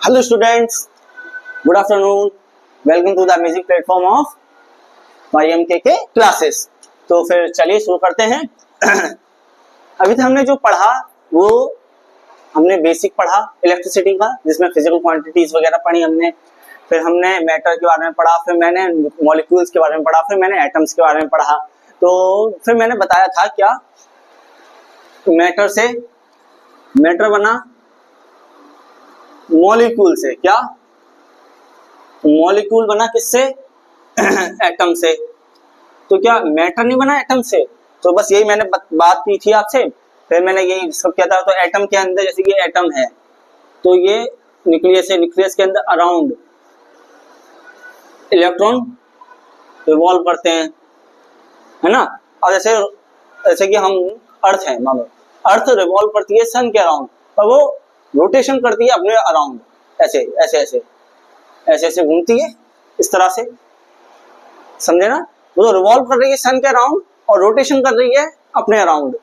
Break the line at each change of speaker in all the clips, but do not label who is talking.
Hello students, good afternoon. Welcome to the amazing platform of YMK के classes. तो फिर चलिए शुरू करते हैं। अभी तक हमने जो पढ़ा वो हमने बेसिक पढ़ा इलेक्ट्रिसिटी का, जिसमें फिजिकल क्वांटिटीज वगैरह पढ़ी हमने। फिर हमने मैटर के बारे में पढ़ा, फिर मैंने मॉलिक्यूल्स के बारे में पढ़ा, फिर मैंने एटम्स के बारे में पढ़ा। तो फिर मैंने बताया था क्या मैटर से मैटर बना मॉलिक्यूल से, क्या मॉलिक्यूल बना किससे? एटम से। तो क्या मैटर नहीं बना एटम से? तो बस यही मैंने बात की थी आपसे। फिर मैंने यही सब किया था। तो एटम के अंदर, जैसे ये एटम है तो ये न्यूक्लियस है, न्यूक्लियस के अंदर अराउंड इलेक्ट्रॉन रिवॉल्व करते हैं, है ना। और जैसे कि हम अर्थ है, मानो अर्थ रिवॉल्व करती है सन के अराउंड, और वो रोटेशन करती है अपने अराउंड, ऐसे ऐसे ऐसे ऐसे ऐसे घूमती है, इस तरह से, समझे ना। वो तो रिवॉल्व कर रही है सन के अराउंड और रोटेशन कर रही है अपने अराउंड,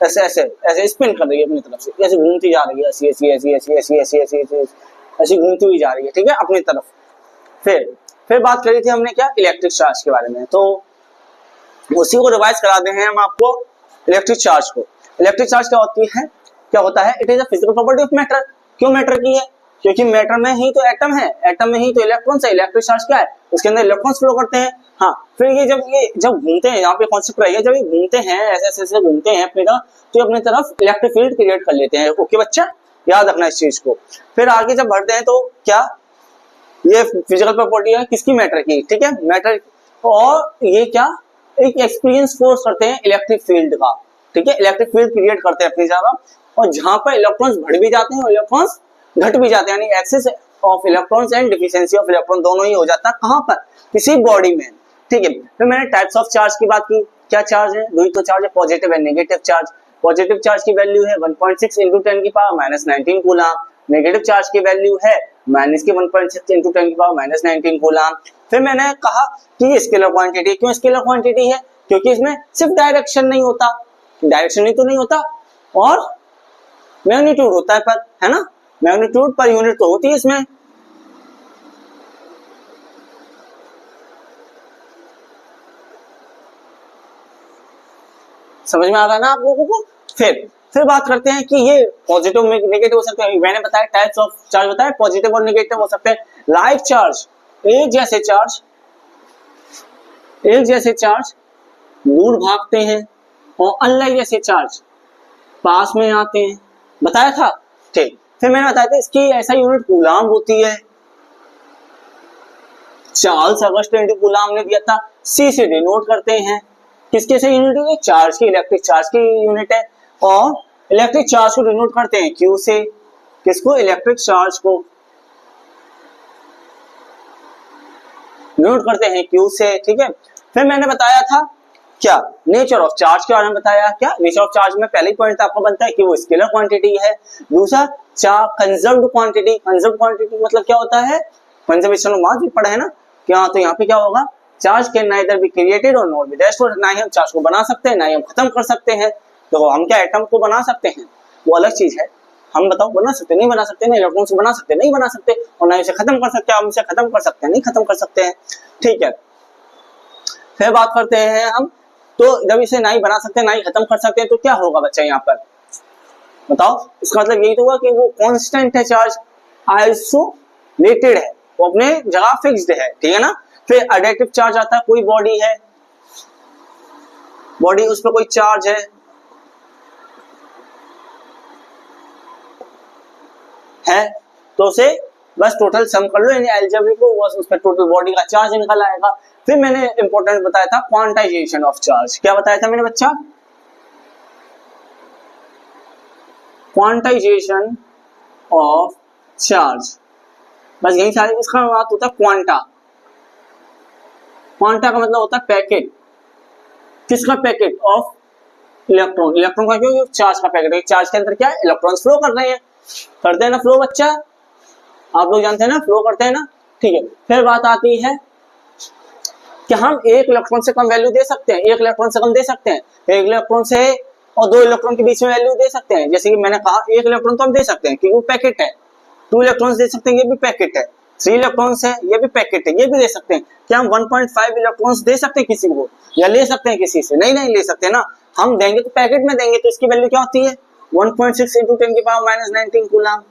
ऐसे ऐसे ऐसे स्पिन कर रही है अपनी तरफ से, ऐसे घूमती जा रही है, ऐसी ऐसी ऐसी ऐसी ऐसी ऐसी ऐसी ऐसी ऐसी घूमती हुई जा रही है, ठीक है, अपनी तरफ। फिर बात करी थी हमने क्या, इलेक्ट्रिक चार्ज के बारे में। तो उसी को रिवाइज करा दे हैं हम आपको, इलेक्ट्रिक चार्ज को। इलेक्ट्रिक चार्ज क्या होता है? It is a physical property of matter. क्यों मैटर की है? क्योंकि मैटर में ही तो एटम है, एटम में ही तो इलेक्ट्रॉन्स है। इलेक्ट्रिक चार्ज क्या है? उसके अंदर इलेक्ट्रॉन्स फ्लो करते हैं। हाँ, फिर ये जब घूमते हैं, यहाँ पे कॉन्सेप्ट रही है, जब ये घूमते हैं ऐसे ऐसे घूमते हैं अपनी तरफ, तो अपनी तरफ इलेक्ट्रिक फील्ड क्रिएट कर लेते हैं। ओके बच्चा, याद रखना इस चीज को। फिर आगे जब बढ़ते हैं तो क्या ये फिजिकल प्रॉपर्टी है किसकी? मैटर की, ठीक है, मैटर। और ये क्या एक एक्सपीरियंस फोर्स करते हैं इलेक्ट्रिक फील्ड का, ठीक है, इलेक्ट्रिक फील्ड क्रिएट करते हैं अपनी जगह। और जहां पर इलेक्ट्रॉन्स बढ़ भी जाते हैं और इलेक्ट्रॉन्स घट भी जाते हैं, यानी excess of electrons and deficiency of electron दोनों ही हो जाता है। कहां पर? किसी बॉडी में, ठीक है। फिर मैंने टाइप्स ऑफ चार्ज की बात की। क्या चार्ज है? दो ही तो चार्ज है, positive and negative charge. Positive charge की वैल्यू है 1.6 × 10⁻⁻19 कूलम। नेगेटिव चार्ज की वैल्यू है -1.6 × 10⁻⁻19 कूलम। फिर मैंने कहा कि स्केलर क्वांटिटी। क्यों स्केलर क्वांटिटी है? क्योंकि इसमें सिर्फ डायरेक्शन नहीं होता, डायरेक्शन ही तो नहीं होता, और मैग्नीट्यूड होता है पर, है ना, मैग्नीट्यूड पर यूनिट तो होती है इसमें। समझ में आ रहा है ना आप लोगों को। फिर बात करते हैं कि ये पॉजिटिव नेगेटिव हो सकते हैं। मैंने बताया टाइप्स ऑफ चार्ज बताया, पॉजिटिव और नेगेटिव हो सकते हैं। लाइक चार्ज, एक जैसे चार्ज दूर भागते हैं, और अनलाइक जैसे चार्ज पास में आते हैं, बताया था, ठीक। फिर मैंने बताया था इसकी ऐसा यूनिट कूलाम होती है। चार्ल्स अगस्टिन कूलाम ने दिया था। C से डिनोट करते हैं, किसके से यूनिट है? चार्ज की, इलेक्ट्रिक चार्ज की यूनिट है। और इलेक्ट्रिक चार्ज को डिनोट करते हैं Q से। किसको? इलेक्ट्रिक चार्ज को डिनोट करते हैं Q से, ठीक है। फिर मैंने बताया था क्या, नेचर ऑफ चार्ज के बारे में बताया। क्या नेचर ऑफ चार्ज में पहले ही पॉइंट आपको बनता है कि वो स्केलर क्वांटिटी है। दूसरा कंजर्व्ड क्वांटिटी। कंजर्व्ड क्वांटिटी मतलब क्या होता है? कंजर्वेशन ऑफ मास भी पढ़ा है ना। क्या तो यहाँ पे क्या होगा, charge can neither be created और नॉट बी डेस्ट्रॉयड। ना ही हम चार्ज को बना सकते हैं, ना ही हम खत्म कर सकते हैं। तो हम क्या एटम को बना सकते हैं, वो अलग चीज है। हम बताओ बना सकते नहीं बना सकते, ना इलेक्ट्रॉन को बना सकते नहीं बना सकते, और ना इसे खत्म कर सकते, हम इसे खत्म कर सकते हैं नहीं खत्म कर सकते हैं, ठीक है। फिर बात करते हैं हम, तो जब इसे ना ही बना सकते ना ही खत्म कर सकते हैं, तो क्या होगा बच्चा यहाँ पर बताओ। इसका मतलब यही तो हुआ कि वो कांस्टेंट है, चार्ज आइसोलेटेड है, वो अपने जगह फिक्स्ड है, ठीक है ना। फिर एडिटिव चार्ज आता है, कोई बॉडी है, बॉडी उस पर कोई चार्ज है तो उसे बस टोटल सम कर लो, यानी अलजेब्रिक को, बस उसका टोटल बॉडी का चार्ज निकल आएगा। फिर मैंने इंपॉर्टेंट बताया था क्वांटाइजेशन ऑफ चार्ज। क्या बताया था मैंने बच्चा? क्वांटाइजेशन ऑफ चार्ज, बस यही सारी इसका बात होता है। क्वांटा का मतलब होता है पैकेट। किसका पैकेट? Of electron. इलेक्ट्रॉन का क्यों? चार्ज का पैकेट है। चार्ज के अंदर क्या है? इलेक्ट्रॉन्स फ्लो कर रहे हैं, करते हैं ना फ्लो बच्चा, आप लोग जानते हैं ना, फ्लो करते हैं ना, ठीक है। फिर बात आती है कि हम एक इलेक्ट्रॉन से कम वैल्यू दे सकते हैं, एक इलेक्ट्रॉन से कम दे सकते हैं, एक इलेक्ट्रॉन से और दो इलेक्ट्रॉन के बीच में वैल्यू दे सकते हैं। जैसे कि मैंने कहा एक इलेक्ट्रॉन तो हम दे सकते हैं क्योंकि वो पैकेट है, 2 इलेक्ट्रॉन्स दे सकते हैं, ये भी पैकेट है। 3 इलेक्ट्रॉन्स है, ये भी पैकेट है, ये भी दे सकते हैं। क्या हम 1.5 इलेक्ट्रॉन्स दे सकते हैं किसी को, या ले सकते हैं किसी से? नहीं ले सकते ना। हम देंगे तो पैकेट में देंगे, तो इसकी वैल्यू क्या होती है 1.6 इंटू 10 की पावर माइनस 19 कूलम।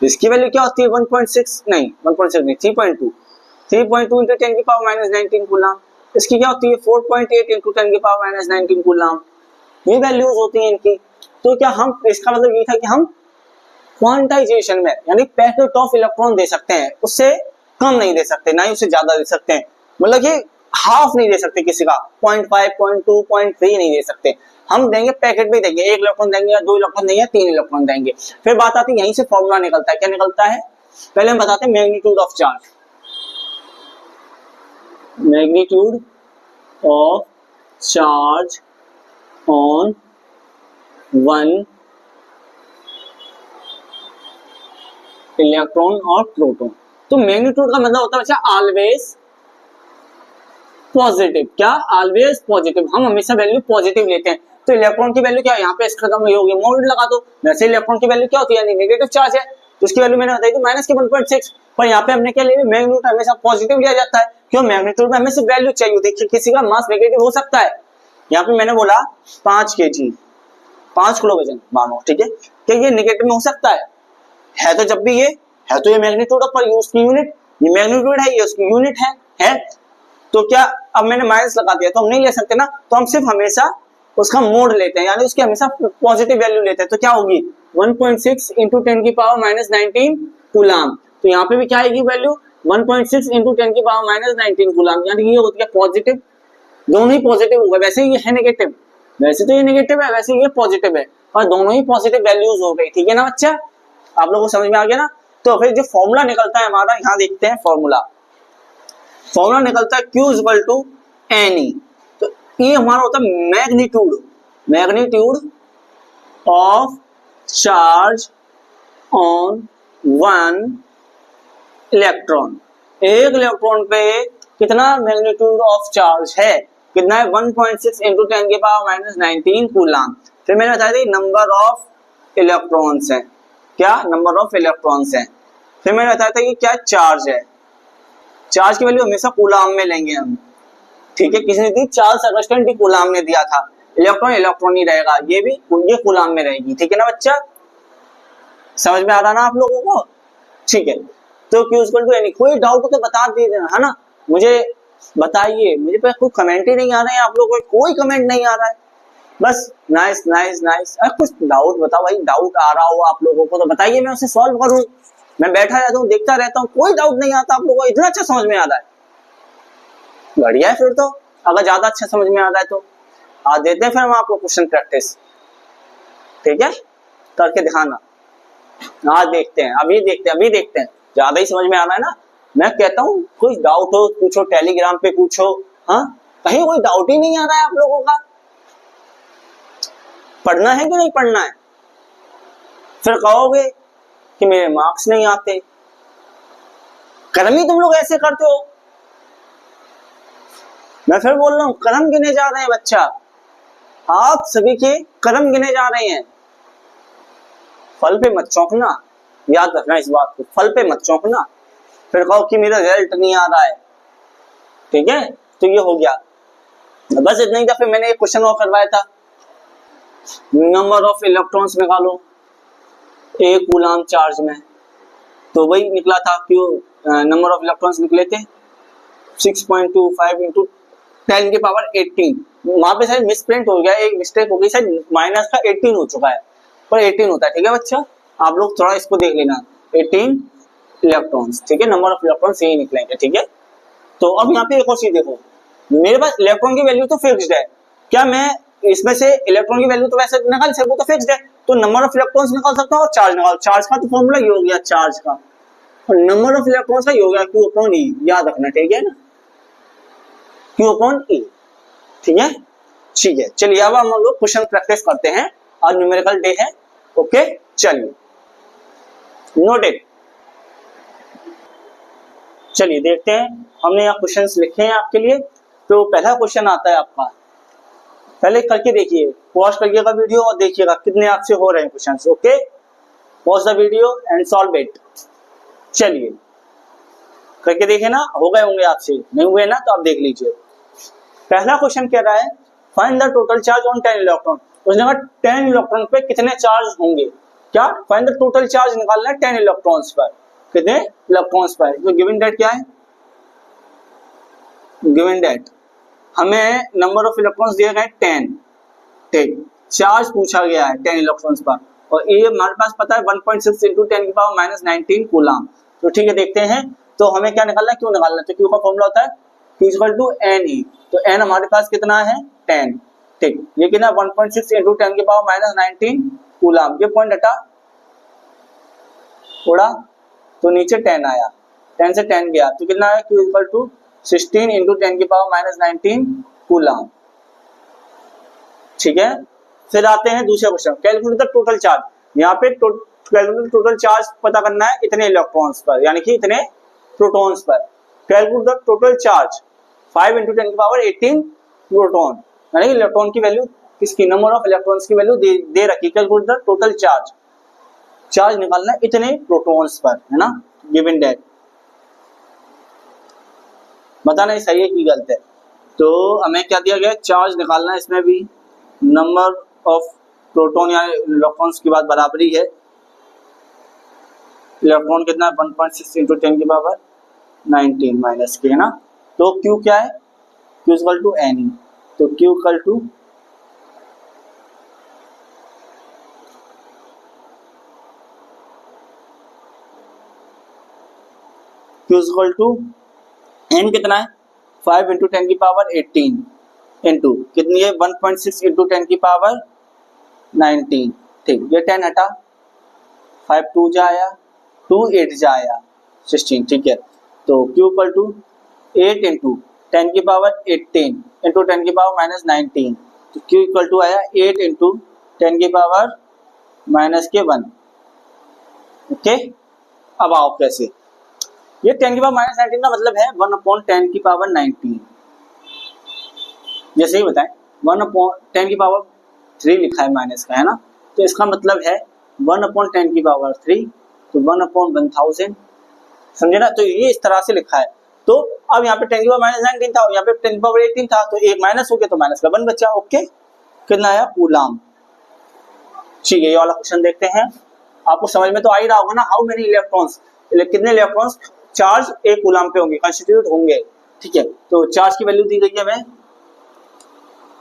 इसकी वैल्यू क्या होती है 1.6 नहीं 3.2 इंटू 10 की पावर माइनस 19 कूलम। इसकी क्या होती है 4.8 इंटू 10 की पावर माइनस 19 कूलम। ये वैल्यूज होती हैं इनकी। तो क्या हम, इसका मतलब ये था कि हम क्वांटाइजेशन में यानी पैकेट ऑफ इलेक्ट्रॉन दे सकते हैं, उससे कम नहीं दे सकते, ना ही उससे ज्यादा दे सकते हैं। मतलब कि हाफ नहीं दे सकते किसी का, 0.5, 0.2, 0.3 नहीं दे सकते। हम देंगे पैकेट में देंगे, 1 इलेक्ट्रॉन देंगे या 2 इलेक्ट्रॉन देंगे या 3 इलेक्ट्रॉन देंगे। फिर बात आती है यहीं से फॉर्मूला निकलता है। क्या निकलता है पहले हम बताते हैं, magnitude of charge. Magnitude of charge on one electron और प्रोटॉन। तो मैग्नीट्यूड का मतलब होता है बच्चा ऑलवेज पॉजिटिव। क्या ऑलवेज पॉजिटिव, हम हमेशा वैल्यू पॉजिटिव लेते हैं। तो इलेक्ट्रॉन की वैल्यू क्या है, यहाँ पे इसका खत्म होगी, मोड लगा दो। वैसे इलेक्ट्रॉन की वैल्यू क्या होती है, नेगेटिव चार्ज है, तो उसकी वैल्यू मैंने बताई थी माइनस की 1.6। पर यहाँ पे हमने क्या लिया, मैग्नीट्यूड हमेशा पॉजिटिव लिया जाता है। क्यों, मैग्नीट्यूड में हमें सिर्फ वैल्यू चाहिए होती है। किसी का मास नेगेटिव हो सकता है। यहाँ पे मैंने बोला 5 kg 5 किलो वजन मानो, ठीक है, क्या ये नेगेटिव में हो सकता है तो जब भी ये है तो ये मैग्नीट्यूड ऑफ उसकी यूनिट, ये मैग्नीट्यूड है, ये उसकी यूनिट है। तो क्या अब मैंने माइनस लगा दिया तो हम नहीं ले सकते ना, तो हम सिर्फ हमेशा उसका मोड लेते हैं, यानी उसकी हमेशा पॉजिटिव वैल्यू लेते हैं। तो क्या होगी 1.6 इंटू 10 की पावर माइनस 19 कूलम। तो यहाँ पे भी क्या आएगी वैल्यू 1.6 इंटू 10 की पावर माइनस 19 कूलम, यानी ये होती है पॉजिटिव। दोनों ही पॉजिटिव होगा, वैसे ये है नेगेटिव, वैसे तो ये नेगेटिव है, वैसे ये पॉजिटिव है, और दोनों ही पॉजिटिव वैल्यूज हो गई। ठीक है ना बच्चा, आप लोगों को समझ में आ गया ना। तो फिर जो फॉर्मूला निकलता है हमारा, यहाँ देखते हैं फॉर्मूला निकलता है Q इक्वल टू NE। तो ये हमारा होता है magnitude of charge on one electron. एक इलेक्ट्रॉन पे कितना मैग्नीट्यूड ऑफ चार्ज है, कितना है 1.6 इंटू 10 के पावर माइनस 19 कूलम। फिर मैंने बताया था नंबर ऑफ इलेक्ट्रॉन्स है, क्या नंबर ऑफ इलेक्ट्रॉन्स है। फिर मैंने बताया था कि क्या चार्ज है, चार्ज की वैल्यू हमेशा कूलम में लेंगे हम। ठीक है, किसी ने दी चार्ल्स अगस्टिन डी कूलम ने दिया था, इलेक्ट्रॉन ही रहेगा, ये कूलम में रहेगी। ठीक है ना बच्चा, समझ में आ रहा ना आप लोगों को। ठीक है, तो Q इक्वल टू NE। कोई डाउट हो तो बता दीजिए है ना, मुझे बताइए। मुझे पे कोई कमेंट ही नहीं आ रहे हैं, आप लोगों को कोई कमेंट नहीं आ रहा है, बस नाइस। अरे कुछ डाउट बताओ भाई, डाउट आ रहा हो आप लोगों को तो बताइए, मैं उसे सॉल्व करूं। मैं बैठा रहता हूँ, देखता रहता हूँ, कोई डाउट नहीं आता आप लोगों को, इतना अच्छा समझ में आता है, बढ़िया है। फिर तो अगर ज्यादा अच्छा समझ में आता है तो आज देते हैं फिर हम आपको क्वेश्चन प्रैक्टिस। ठीक है, करके दिखाना। आज देखते हैं, अभी देखते हैं, ज्यादा ही समझ में आ रहा है ना। मैं कहता हूँ कोई डाउट हो पूछो, टेलीग्राम पे पूछो। हाँ, कहीं कोई डाउट ही नहीं आ रहा है आप लोगों का। पढ़ना है कि नहीं पढ़ना है, फिर कहोगे कि मेरे मार्क्स नहीं आते। कर्म ही तुम लोग ऐसे करते हो। मैं फिर बोल रहा हूं, कर्म गिने जा रहे हैं बच्चा, आप सभी के कर्म गिने जा रहे हैं। फल पे मत चौंकना, याद रखना इस बात को, फल पे मत चौंकना। फिर कहो कि मेरा रिजल्ट नहीं आ रहा है। ठीक है, तो ये हो गया, बस इतना ही था। फिर मैंने एक क्वेश्चन और करवाया था, नंबर ऑफ इलेक्ट्रॉन्स निकालो एक कूलम चार्ज में। तो वही निकला था, क्यों नंबर ऑफ इलेक्ट्रॉन्स निकले थे 6.25 इंटू 10 की पावर 18। वहां पे शायद मिसप्रिंट हो गया, एक मिस्टेक हो गई, शायद माइनस का 18 हो चुका है, पर 18 होता है। ठीक है बच्चा, आप लोग थोड़ा इसको देख लेना, 18 इलेक्ट्रॉन्स। ठीक है, नंबर ऑफ इलेक्ट्रॉन्स यही निकलेंगे। ठीक है, तो अब यहाँ पे एक और चीज देखो, मेरे पास इलेक्ट्रॉन की वैल्यू तो फिक्स्ड है, क्या मैं इसमें से इलेक्ट्रॉन की वैल्यू तो वैसे निकाल सकता हूं, तो फिक्स्ड है, तो नंबर ऑफ इलेक्ट्रॉन्स निकाल सकता हूं और चार्ज निकाल। चार्ज का तो फॉर्मूला ये हो गया चार्ज का, और नंबर ऑफ इलेक्ट्रॉन्स का ये हो गया Q अपॉन E, याद रखना। ठीक है ना, Q अपॉन E। ठीक है, चलिए अब हम लोग क्वेश्चन प्रैक्टिस करते हैं, आज न्यूमेरिकल डे है। ओके, चलिए नोट इट। चलिए देखते हैं, हमने यहाँ क्वेश्चंस लिखे हैं आपके लिए। तो पहला क्वेश्चन आता है आपका, पहले करके देखिए, पॉज करिएगा वीडियो और देखिएगा कितने आपसे हो रहे हैं questions. Okay, pause the video and solve it. चलिए करके देखे ना, हो गए होंगे आपसे, नहीं हुए ना तो आप देख लीजिए। पहला क्वेश्चन कह रहा है find the total charge on 10 electron. उसने कहा 10 इलेक्ट्रॉन पे कितने चार्ज होंगे, क्या फाइंड द टोटल चार्ज निकालना है 10 इलेक्ट्रॉन्स पर, कितने इलेक्ट्रॉन्स पर। तो गिवन डेट क्या है, गिवन डेट हमें नंबर ऑफ इलेक्ट्रॉन्स दिए गए 10, ठीक, चार्ज पूछा गया है 10 इलेक्ट्रॉन्स पर, और ये हमारे पास पता है 1.6 इंटू 10 की पावर माइनस 19 कूलम। तो ठीक है देखते हैं, तो हमें क्या निकालना है, क्यों निकालना है, तो क्यू का फॉर्मूला होता है Q equal to n e, तो एन हमारे पास कितना है 10, ठीक, ये कितना 1.6 इंटू 10 की पावर माइनस 19 कूलम। ये पॉइंट हटा थोड़ा तो नीचे 10 आया, 10 से 10 गया तो कितना है Q इक्वल टू 16 इंटू 10 की पावर माइनस 19 कूलम, ठीक है। फिर आते हैं दूसरे question, calculate the total charge. यहाँ पे कैलकुलेट टोटल चार्ज पता करना है इतने इलेक्ट्रॉन्स पर, यानी कि इतने प्रोटॉन्स पर। Calculate the total charge 5 into 10 की पावर 18 प्रोटॉन, यानी कि इलेक्ट्रॉन की वैल्यू, किसकी, नंबर ऑफ इलेक्ट्रॉन्स की वैल्यू दे रखी। Calculate the total charge, charge निकालना है इतने प्रोटॉन्स पर, है ना, गिवन दैट। बताना सही है कि गलत है। तो हमें क्या दिया गया, चार्ज निकालना है, इसमें भी नंबर ऑफ प्रोटॉन या इलेक्ट्रॉन्स की बात बराबरी है। इलेक्ट्रॉन कितना है 1.6 इंटू 10 की पावर 19 माइनस के, है ना। तो Q क्या है, Q equal to n e, तो Q इक्वल टू एन कितना है 5 इंटू 10 की पावर 18 इंटू कितनी है 1.6 इंटू 10 की पावर 19, ठीक, ये 10 हटा, 5 2 जाया, 2 8 जाया 16, ठीक है। तो Q इक्वल टू 8 इंटू 10 की पावर 18 इंटू 10 की पावर माइनस 19, तो Q इक्वल टू आया 8 इंटू 10 की पावर माइनस के 1, ओके। अब आओ कैसे, ये 10 की पावर माइनस 19 का मतलब है 1 अपॉन 10 की पावर 19, जैसे ही बताएं 1 अपॉन 10 की पावर 3 लिखा है माइनस का, है ना, तो इसका मतलब है 1 अपॉन 10 की पावर 3, तो 1 अपॉन 1000, समझे ना। तो ये इस तरह से लिखा है। तो अब यहाँ पे 10 की पावर माइनस 19 था, यहाँ पे 10 की पावर 18 था, तो एक माइनस हो गया तो माइनस का 1 बचा, ओके। कितना आया कूलम, ठीक है। ये वाला क्वेश्चन देखते हैं, आपको समझ में तो आ ही रहा होगा ना, हाउ मेनी इलेक्ट्रॉन्स, कितने इलेक्ट्रॉन्स चार्ज एक कूलम पे होंगे, कंस्टिट्यूट होंगे, ठीक है। तो चार्ज की वैल्यू दी गई है, हमें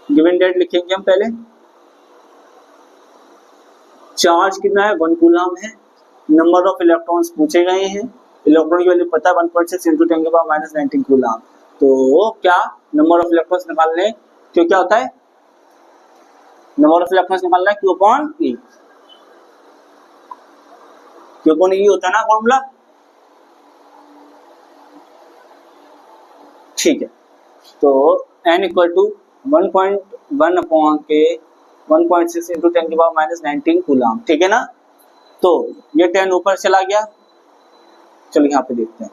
गिवन डेट लिखेंगे हम पहले। चार्ज कितना है 1 कूलम है, नंबर ऑफ इलेक्ट्रॉन्स पूछे गए हैं, इलेक्ट्रॉन की वैल्यू पता है 1.6 इंटू 10 के पावर माइनस 19 कूलम। तो क्या नंबर ऑफ इलेक्ट्रॉन्स निकालने, क्यों क्या होता है, नंबर ऑफ इलेक्ट्रॉन्स निकालना है Q upon E, Q upon E होता है ना फॉर्मूला, ठीक है। तो n इक्वल टू 1.1 अपॉन के 1.6 इंटू 10 की पावर माइनस 19 कूलम, ठीक है ना। तो ये 10 ऊपर चला गया, चलो यहाँ पे देखते हैं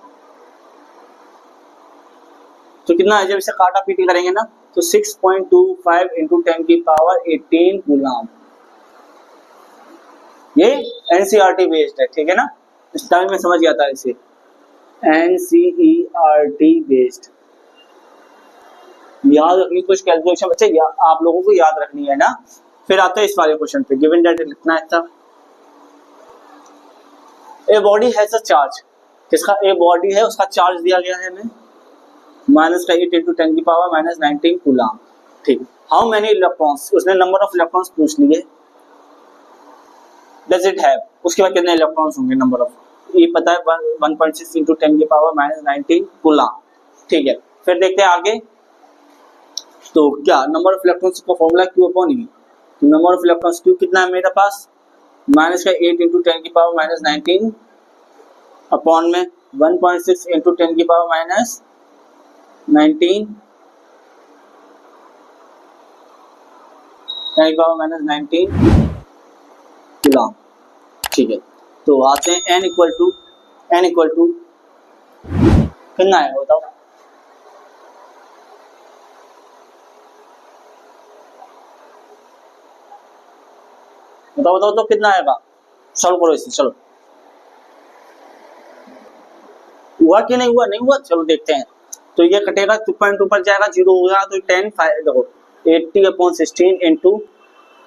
तो कितना है, जब इसे काटा पीटी करेंगे ना तो 6.25 इंटू 10 की पावर 18 कूलम। ये एनसीईआरटी बेस्ड है, ठीक है ना, इस टाइम में समझ गया था इसे, एनसीईआरटी बेस्ड। याद रखनी कुछ कैलकुलेशन बच्चे, आप लोगों को याद रखनी है ना। फिर आते हैं इस वाले क्वेश्चन पे, गिवन डेट लिखना है था, a body has a charge, किसका ए बॉडी है उसका चार्ज दिया गया है हमें माइनस का 8 इंटू 10 की पावर माइनस 19 कूलम, ठीक। हाउ मेनी इलेक्ट्रॉन्स, उसने नंबर ऑफ इलेक्ट्रॉन्स पूछ लिए, डज इट हैव, उसके बाद कितने इलेक्ट्रॉन्स होंगे, नंबर ऑफ, ये पता है 1.6 इंटू 10 की पावर माइनस 19 कूलम, ठीक है। फिर देखते हैं आगे, तो क्या नंबर ऑफ इलेक्ट्रॉन्स का फॉर्मूला Q अपॉन E, तो नंबर ऑफ इलेक्ट्रॉन्स Q कितना है मेरे पास, माइनस का 8 इंटू 10 की पावर माइनस 19 अपॉन में 1.6 इंटू 10 की पावर माइनस 19 माइनस 19 कूलम, ठीक है। तो आते हैं n इक्वल टू कितना है बताओ, बताओ तो कितना आएगा, सॉल्व करो इसे, चलो हुआ कि नहीं हुआ, नहीं हुआ, चलो देखते हैं। तो ये कटेगा 2.2 पर जाएगा, 0 होगा तो 10 देखो 80/16 इंटू,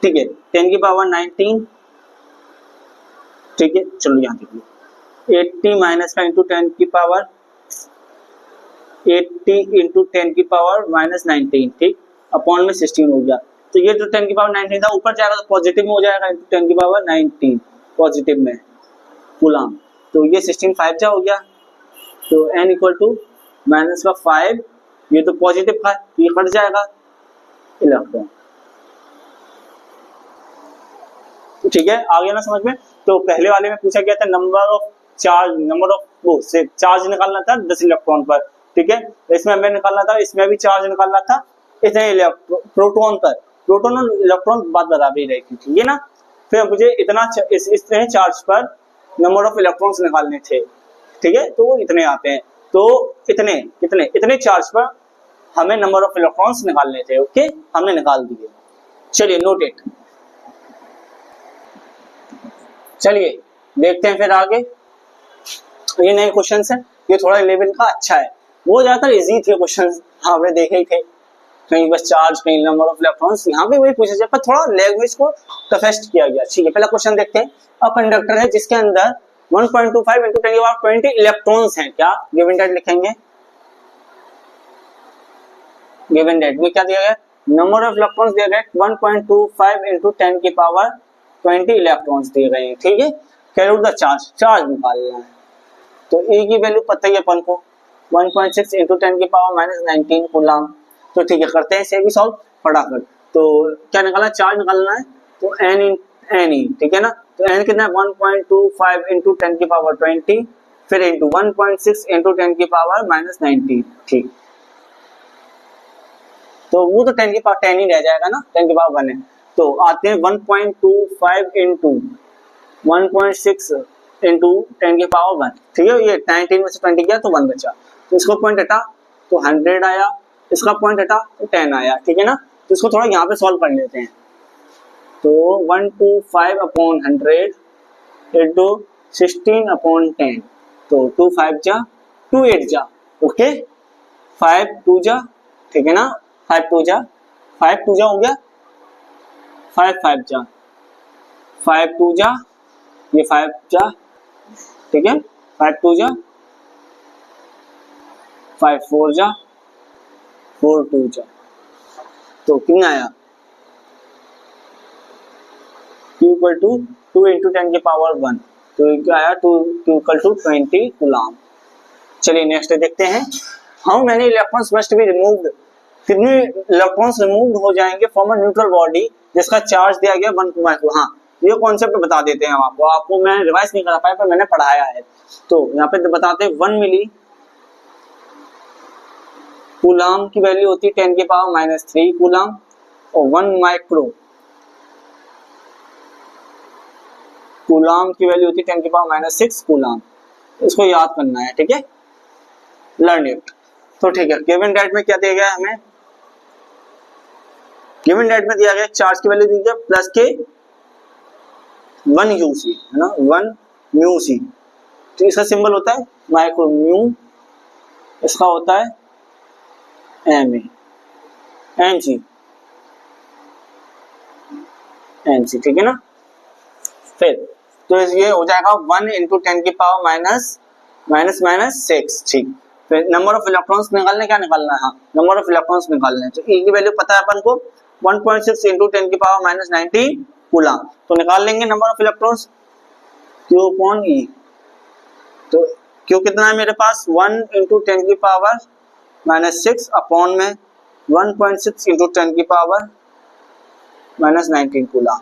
ठीक है 10 की पावर 19, ठीक है चलो यहाँ देखिए 80 माइनस का इंटू 10 की पावर 80 इंटू 10 की पावर माइनस 19, ठीक अपॉन में 16 हो गया। तो ये जो 10 की पावर 19 था ऊपर जाएगा तो पॉजिटिव में हो जाएगा, इंटू 10 की पावर 19 पॉजिटिव में कूलम। तो ये 16 5 जा हो गया, तो n इक्वल टू माइनस का 5, ये तो पॉजिटिव था ये कट जाएगा इलेक्ट्रॉन, ठीक है आगे ना समझ में। तो पहले वाले में पूछा गया था नंबर ऑफ वो से चार्ज निकालना था 10 इलेक्ट्रॉन पर, ठीक है इसमें हमें निकालना था, इसमें भी चार्ज निकालना था इतने प्रोटॉन पर, प्रोटॉन और इलेक्ट्रॉन बात बराबर ही रहेगी, ठीक है ना। फिर मुझे इतना इतने चार्ज पर नंबर ऑफ इलेक्ट्रॉन्स निकालने थे, ठीक है तो इतने आते हैं, तो इतने चार्ज पर हमें नंबर ऑफ इलेक्ट्रॉन्स निकालने थे, ओके हमने निकाल दिए। चलिए नोट इट, चलिए देखते हैं फिर आगे। ये नए क्वेश्चन है, ये थोड़ा लेवल का अच्छा है, वो ज्यादातर इजी थे क्वेश्चन, आपने देखे ही थे, कहीं बस चार्ज कहीं नंबर ऑफ इलेक्ट्रॉन्स, यहाँ पे वही पूछा जाए पर थोड़ा लैंग्वेज को टफेस्ट किया गया, ठीक है। पहला क्वेश्चन देखते हैं, अब कंडक्टर है जिसके अंदर 1.25 इंटू 10⁻20 इलेक्ट्रॉन्स हैं, क्या गिवन डेट लिखेंगे, गिवन डेट में क्या दिया गया, नंबर ऑफ इलेक्ट्रॉन्स दिया गया 1.25 इंटू 10⁻20 इलेक्ट्रॉन्स दिए गए हैं, ठीक है। कैलकुलेट द चार्ज निकालना है, तो ए की वैल्यू पता ही अपन को 1.6 इंटू 10⁻19 कूलम, तो ठीक है करते हैं इसे भी सॉल्व फटाफट। तो क्या निकालना है, चार्ज निकालना है, तो एन ठीक है ना, तो एन कितना है 1.25 इंटू 10⁻20 फिर इंटू 1.6 इंटू 10⁻19, ठीक तो वो तो 10 की पावर 10 ही रह जाएगा ना, 10 की पावर 1 है, तो आते हैं 1.25 इंटू 1.6 इंटू 10 की पावर 1, ठीक है ये 19 में से 20 गया तो 1 बचा, तो इसको पॉइंट हटा तो 100 आया, इसका पॉइंट हटा तो 10 आया, ठीक है ना। तो इसको थोड़ा यहाँ पे सॉल्व कर लेते हैं, तो 125/100 इंटू 16/10, तो 2 5 जा 2 8 जा, ओके 5 2 जा, ठीक है ना 5 2 जा हो गया, 5 5 जा 5 2 जा, ये 5 जा, ठीक है 5 2 जा 5 4 जा 4 2 जा, तो कितना आया Q इक्वल टू 2 इंटू 10 की पावर 1, तो क्या आया 2 इक्वल टू 20 कूलम। चलिए नेक्स्ट देखते हैं, how many electrons must be removed, कितने इलेक्ट्रॉन्स रिमूव हो जाएंगे फ्रॉम अ न्यूट्रल बॉडी जिसका चार्ज दिया गया 1 माइक्रो। हाँ ये कॉन्सेप्ट बता देते हैं हम आपको मैं रिवाइज नहीं करा पाया पर मैंने पढ़ाया है, तो यहाँ पे बताते हैं 1 मिली कूलम की वैल्यू होती है 10 की पावर -3 कूलम, और 1 माइक्रो कूलम की वैल्यू होती है 10 की पावर -6 कूलम, इसको याद करना है, ठीक है लर्न इट। तो ठीक है गिवन डेट में क्या दिया गया हमें, गिवन डेट में दिया गया चार्ज की वैल्यू दी गई प्लस के 1 UC है ना 1 म्यू सी, तो इसका सिंबल होता है माइक्रो म्यू, इसका होता है mg, ठीक है ना। फिर तो ये हो जाएगा 1 इंटू 10 की पावर -6, ठीक। फिर नंबर ऑफ इलेक्ट्रॉन्स निकालने, क्या निकालना है, हाँ नंबर ऑफ इलेक्ट्रॉन्स निकालने हैं, तो E की वैल्यू पता है अपन को 1.6 इंटू 10 की पावर -19 कूलम, तो निकाल लेंगे number of electrons Q upon E, तो Q कितना है मेरे पास 1 इंटू 10 की पावर -6 अपॉन में 1.6 इंटू 10 की पावर -19 कूलम,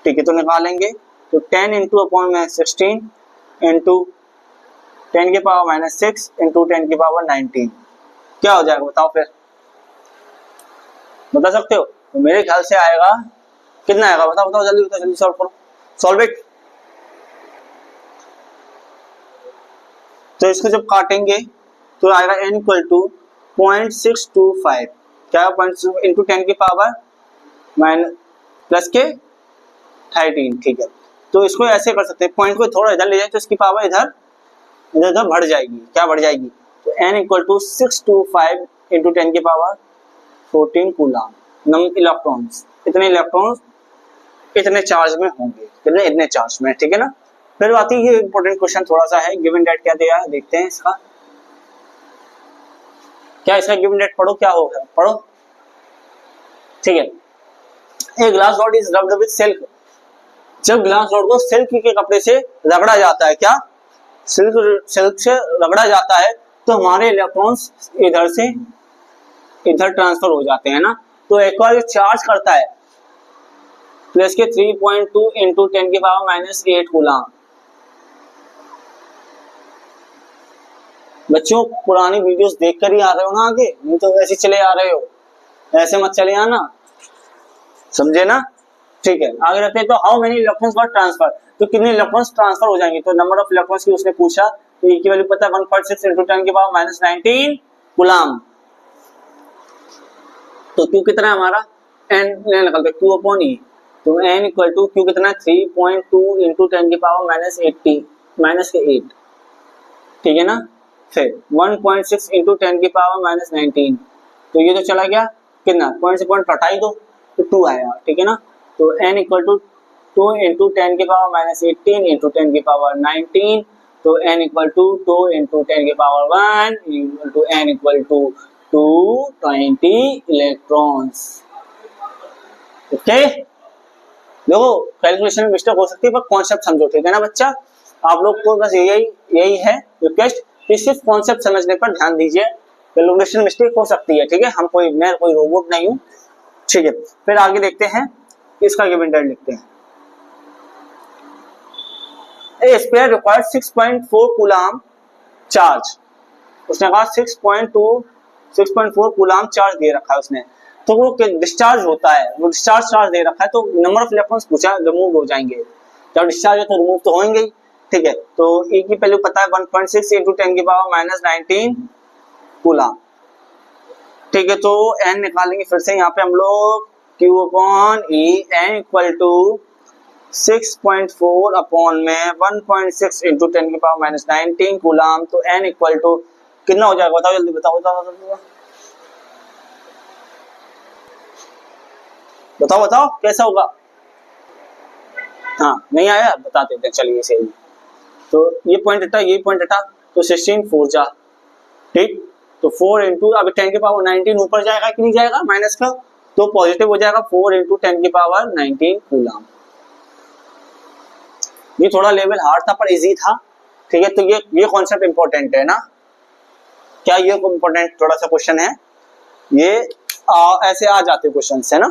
ठीक है तो निकालेंगे, तो 10 इंटू अपॉन में 16 इंटू 10 की पावर -6 इंटू 10 की पावर 19 क्या हो जाएगा बताओ, फिर बता सकते हो, तो मेरे ख्याल से आएगा कितना आएगा, बताओ जल्दी सॉल्व करो, सॉल्व इट। तो इसको जब काटेंगे तो आएगा n इक्वल टू 0.625, क्या 0.6 इंटू 10 की पावर प्लस के 13, ठीक है तो इसको ऐसे कर सकते हैं, पॉइंट को थोड़ा इधर ले जाए तो इसकी पावर इधर इधर इधर बढ़ जाएगी। क्या बढ़ जाएगी? तो n इक्वल टू 625 इंटू 10 की पावर 14 कूलम इलेक्ट्रॉन्स। इतने इलेक्ट्रॉन्स इतने चार्ज में होंगे, कितने? इतने चार्ज में, ठीक है ना। फिर आती है ये इंपॉर्टेंट क्वेश्चन थोड़ा सा है, गिवन डेट क्या दिया है देखते हैं इसका। क्या इसका गिवन डेट पढ़ो, क्या होगा पढ़ो, ठीक है। A glass rod is rubbed with silk. जब ग्लास रॉड को सिल्क के कपड़े से रगड़ा जाता है, क्या सिल्क से रगड़ा जाता है, तो हमारे इलेक्ट्रॉन्स इधर से इधर ट्रांसफर हो जाते हैं ना। तो एक बार चार्ज करता है प्लस के 3.2 इंटू 10 की पावर माइनस 8 कूलम। बच्चों पुरानी वीडियोस देखकर ही आ रहे हो ना आगे, नहीं तो ऐसे चले आ रहे हो, ऐसे मत चले आना, समझे ना, ठीक है। आगे रहते हैं, तो how many electrons were transfer, तो कितने इलेक्ट्रॉन्स ट्रांसफर हो जाएंगे। तो नंबर ऑफ इलेक्ट्रॉन्स की उसने पूछा, तो ई की वैल्यू पता है 1.6 इंटू 10 की पावर माइनस 19 कूलम। तो क्यू कितना है हमारा, एन निकलता है क्यू अपॉन ई, तो एन इक्वल टू क्यू कितना है 3.2 इंटू 10 की पावर माइनस 80 माइनस के 8, ठीक है ना। फिर 1.6 इंटू 10 की पावर माइनस 19, तो ये तो चला गया कितना, पॉइंट से पॉइंट हटाई दो तो 2 आया, ठीक है ना। तो n इक्वल टू 2 इंटू 10 की पावर माइनस 18 इंटू 10 की पावर 19, तो n इक्वल टू 2 इंटू 10 की power 1 equal to n equal to 220 electrons. Okay, देखो कैलकुलेशन में मिस्टेक हो सकती है पर कॉन्सेप्ट समझो, ठीक है ना बच्चा। आप लोग को बस यही है रिक्वेस्ट कि सिर्फ कॉन्सेप्ट समझने पर ध्यान दीजिए, कैलकुलेशन मिस्टेक हो सकती है, ठीक है। मैं कोई रोबोट नहीं हूँ, ठीक है। फिर आगे देखते हैं, इसका गिवन डेट लिखते हैं। ए स्फीयर रिक्वायर्ड 6.4 कूलम चार्ज, उसने कहा 6.4 कूलम चार्ज दे रखा है उसने, तो वो डिस्चार्ज होता है, वो डिस्चार्ज चार्ज दे रखा है, तो नंबर ऑफ इलेक्ट्रॉन्स पूछा, रिमूव हो जाएंगे। जब डिस्चार्ज है तो रिमूव तो होंगे ही, ठीक है। तो ई की वैल्यू पता है 1.6 इंटू 10 की पावर माइनस 19 कूलम, ठीक है। तो n निकालेंगे फिर से यहाँ पे हम लोग, q upon e, n equal to 6.4 upon में 1.6 इंटू 10 की पावर माइनस 19 कूलम, तो n इक्वल टू कितना हो जाएगा, बताओ जल्दी बताओ बताओ बताओ कैसा होगा। हाँ नहीं आया, बता देते हैं, चलिए सही। तो ये पॉइंट हटा, ये पॉइंट हटा, तो 16 4 जा, ठीक। तो 4 इंटू अब 10 की पावर 19 ऊपर जाएगा कि नहीं जाएगा माइनस का, तो पॉजिटिव हो जाएगा 4 इंटू 10 की पावर 19 कूलम। ये थोड़ा लेवल हार्ड था पर इजी था, ठीक है। तो ये कॉन्सेप्ट इंपॉर्टेंट है ना, क्या ये इंपॉर्टेंट थोड़ा सा क्वेश्चन है, ये ऐसे आ जाते क्वेश्चन है ना,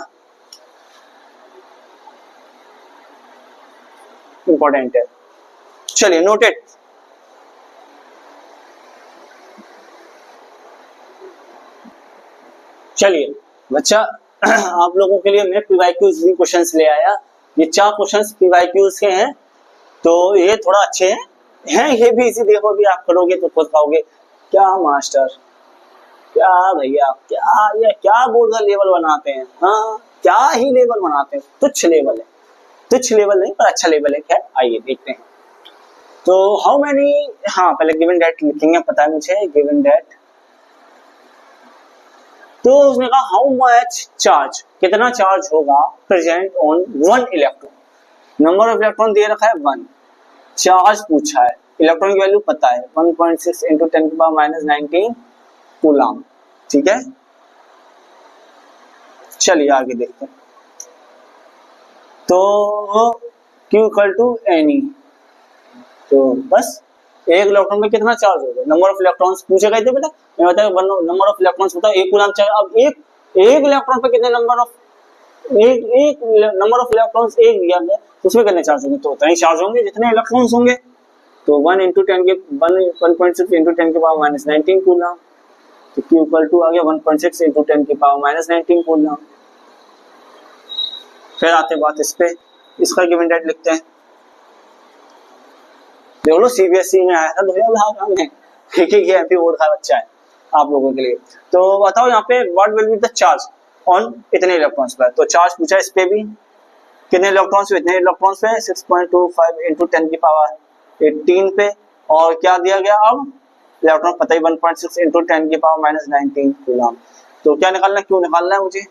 इंपॉर्टेंट है। चलिए नोटेड, चलिए बच्चा आप लोगों के लिए मैं पीवाईक्यूज भी क्वेश्चंस ले आया। ये 4 क्वेश्चंस पीवाईक्यूज के हैं, तो ये थोड़ा अच्छे हैं ये भी इसी, देखो भी आप करोगे तो खुद पाओगे। क्या मास्टर, क्या भैया, क्या ये क्या बोर्ड का लेवल बनाते हैं, हाँ क्या ही लेवल बनाते हैं, तुच्छ लेवल है, तुच्छ लेवल नहीं पर अच्छा लेवल है। खैर आइए देखते हैं। तो हाउ मेनी, हाँ पहले गिवन डेट लिखेंगे, पता है मुझे गिवन डेट। तो उसने कहा हाउ मच चार्ज, कितना चार्ज होगा present on 1 electron. Number of electron दे रखा है 1, चार्ज पूछा है, इलेक्ट्रॉन की वैल्यू पता है 1.6 इंटू 10 की पावर माइनस 19 कूलम, ठीक है। चलिए आगे देखते हैं। तो Q इक्वल टू एनी, तो बस एक इलेक्ट्रॉन में कितना चार्ज होगा, नंबर ऑफ इलेक्ट्रॉन्स पूछे गए थे बेटा, मैं बताया नंबर ऑफ इलेक्ट्रॉन्स बताओ, एक कूलम चाहिए। अब एक इलेक्ट्रॉन पे कितने नंबर ऑफ इलेक्ट्रॉन्स एक दिया गया, तो उसमें कितने चार्ज होंगे, तो उतना ही चार्ज होंगे जितने इलेक्ट्रॉन्स होंगे। तो 1 इंटू 10 के 1.6 इंटू 10 की पावर माइनस 19 कूलम, तो Q इक्वल टू आ गया 1.6 इंटू 10 की पावर माइनस 19 कूलम। फिर आते बात इस पे, इसका गिवन डेट लिखते हैं। देख लो सीबीएसई में आया था 2000 में, ठीक है, ये एमपी बोर्ड का बच्चा है आप लोगों के लिए। तो बताओ यहाँ पे what will be the charge on इतने इलेक्ट्रॉन्स पर, तो चार्ज पूछा इस पे भी, कितने इलेक्ट्रॉन्स पे, इतने इलेक्ट्रॉन्स पे 6.25 इंटू 10 की पावर 18 पे, और क्या दिया गया अब इलेक्ट्रॉन पता ही 1.6 इंटू 10 की पावर माइनस 19 कूलम। तो क्या निकालना है, क्यों निकालना है मुझे,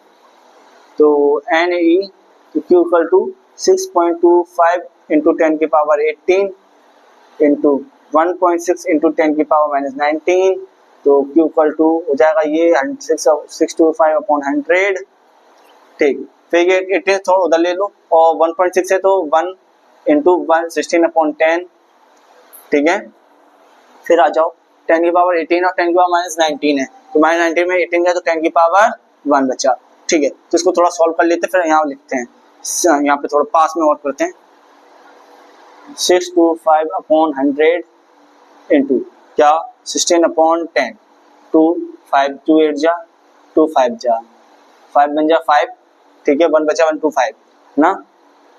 तो n e q equal to 6.25 into 10 की पावर 18 इंटू 1.6 इंटू 10 की पावर माइनस 19, तो क्यू इक्वल टू हो जाएगा ये 625 अपॉन 100, ठीक। फिर ये 18 थोड़ा उधर ले लो, और 1.6 है तो 1 इंटू 16 अपॉन 10, ठीक है। फिर आ जाओ 10 की पावर 18 और 10 की पावर माइनस 19 है, तो माइनस 19 में 18 गया तो 10 की पावर 1 बचा, ठीक है। तो इसको थोड़ा सॉल्व कर लेते हैं, फिर यहाँ लिखते हैं, यहाँ पे थोड़ा पास में और करते हैं, 625 अपॉन 100 इंटू क्या 16 अपॉन 10, 2 5 2 8 जा 2 5 जा 5 बन जा 5, ठीक है, 1 बचा 1 2 5 ना,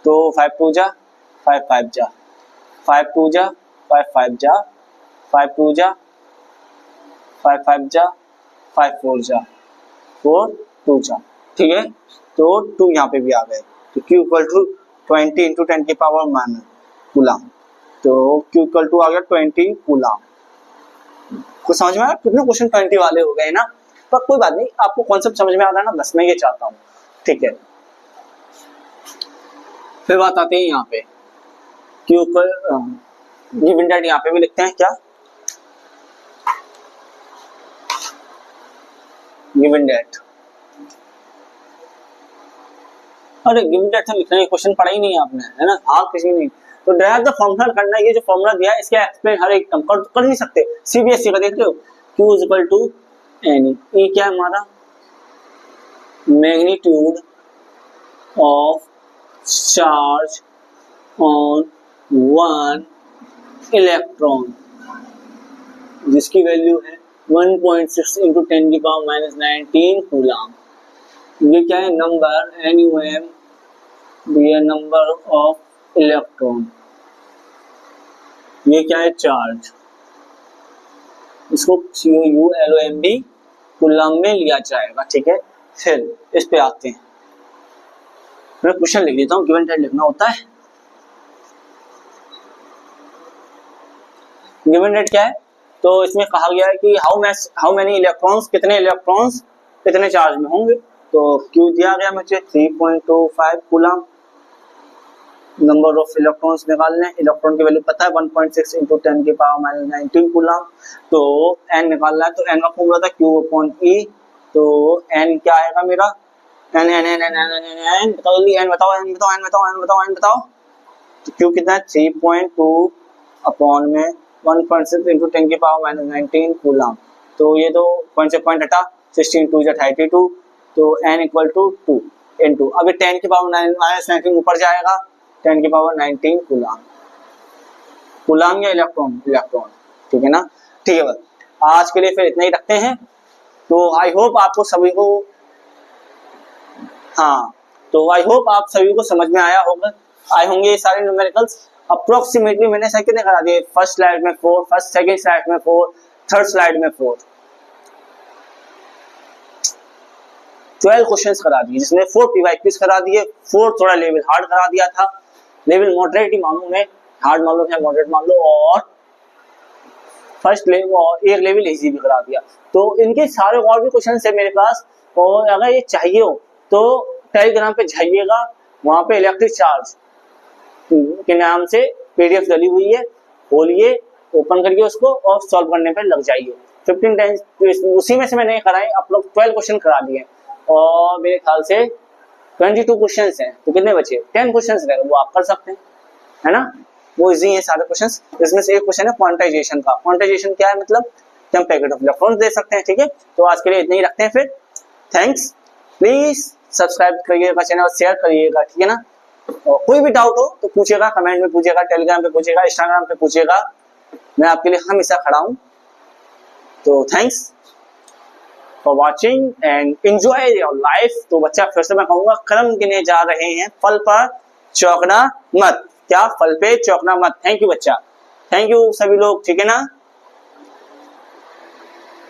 तो 5 2 जा 5 5 जा 5 2 जा 5 5 जा 5 2 जा 5 5 जा 5 4 जा 4 2 जा, ठीक है। तो 2 यहाँ पे भी आ गए, तो Q इक्वल टू 20 इंटू 10 की पावर 1 कूलम, तो Q इक्वल टू आ गया 20 कूलम। कुछ समझ में आया, कितने क्वेश्चन 20 वाले हो गए ना, पर कोई बात नहीं, आपको कॉन्सेप्ट समझ में आ रहा है ना, बस मैं ये चाहता हूँ, ठीक है। फिर बात आती है यहाँ पे Q इक्वल गिवन डेट, यहाँ पे भी लिखते हैं क्या, गिवन डेट, अरे गिवन डेट से लिखने क्वेश्चन पढ़ा ही नहीं आपने, है ना, हाँ किसी नहीं, तो डायरेक्ट फॉर्मूला करना है, ये जो फॉर्मूला दिया है इसके एक्सप्लेन हर एक कर नहीं सकते, सीबीएसई का देखते हो, Q is equal to n e, क्या है हमारा magnitude of charge on one electron, जिसकी वैल्यू है 1.6 इंटू 10 की पावर माइनस 19 कूलम। ये क्या है नंबर NUM, ये नंबर ऑफ इलेक्ट्रॉन, ये क्या है चार्ज, इसको CULOMB कूलम में लिया जाएगा, ठीक है। फिर इस पे आते हैं, मैं क्वेश्चन लिख देता हूँ, गिवन डेट लिखना होता है। गिवन डेट क्या है, तो इसमें कहा गया है कि हाउ मेनी इलेक्ट्रॉन्स, कितने इलेक्ट्रॉन्स कितने चार्ज में होंगे, तो Q दिया गया मुझे 3.25 कूलम, नंबर ऑफ इलेक्ट्रॉन्स निकालने, इलेक्ट्रॉन की वैल्यू पता है 1.6 इंटू 10 की पावर माइनस 19 कूलम, तो n निकालना है, तो n का फॉर्मूला था Q अपॉन E, तो n क्या आएगा मेरा, n n n n n n n बताओ जल्दी, n बताओ n बताओ n बताओ n बताओ n बताओ, तो Q कितना है 3.2 अपॉन में 1.6 इंटू 10 की पावर माइनस 19 कूलम, तो ये तो पॉइंट से पॉइंट हटा, 16 2 जा 32, तो n इक्वल टू 2 इंटू, अभी 10 की पावर माइनस 19 ऊपर जाएगा, 10 की पावर 19 कूलम, कूलम या इलेक्ट्रॉन, इलेक्ट्रॉन, ठीक है ना, ठीक है। बस आज के लिए फिर इतना ही रखते हैं, तो आई होप आपको सभी को, हाँ, तो आई होप आप सभी को समझ में आया होगा, आए होंगे ये सारे न्यूमेरिकल्स। अप्रोक्सीमेटली मैंने सर कितने करा दिए, फर्स्ट स्लाइड में 4, फर्स्ट सेकंड स्लाइड में 4, थर्ड स्लाइड में 4, 12 क्वेश्चंस करा दिए, जिसमें 4 PYQs करा दिए, 4 थोड़ा लेवल हार्ड करा दिया था, लेवल मॉडरेट ही मालूम है, हार्ड मालूम है मॉडरेट मान लो, और फर्स्ट लेवल और एक लेवल इजी भी करा दिया। तो इनके सारे और भी क्वेश्चन है मेरे पास, और अगर ये चाहिए हो तो टेलीग्राम पे जाइएगा, वहां पे इलेक्ट्रिक चार्ज के नाम से PDF डली हुई है, खोलिए, ओपन करिए उसको और सॉल्व करने पे लग जाइए। 15 टाइम्स उसी में से मैंने कराए, आप लोग 12 क्वेश्चन करा दिए, और मेरे ख्याल से 22 क्वेश्चन हैं, तो कितने बचे, 10 क्वेश्चन रहे, वो आप कर सकते हैं, है ना, वो इजी है सारे क्वेश्चंस। इसमें से एक क्वेश्चन है क्वांटाइजेशन का, क्वांटाइजेशन क्या है मतलब कि हम पैकेट ऑफ इलेक्ट्रॉन्स दे सकते हैं, ठीक है। तो आज के लिए इतना ही रखते हैं, फिर थैंक्स, प्लीज सब्सक्राइब करिएगा चैनल और शेयर करिएगा, ठीक है ना। और कोई भी डाउट हो तो पूछेगा, कमेंट में पूछेगा, टेलीग्राम पे पूछेगा, इंस्टाग्राम पे पूछेगा, मैं आपके लिए हमेशा खड़ा हूं। तो thanks for watching and enjoy your life. तो बच्चा फिर से मैं कहूंगा, क्रम गिने जा रहे हैं, फल पर चौंकना मत, क्या फल पे चौंकना मत। थैंक यू बच्चा, थैंक यू सभी लोग, ठीक है ना।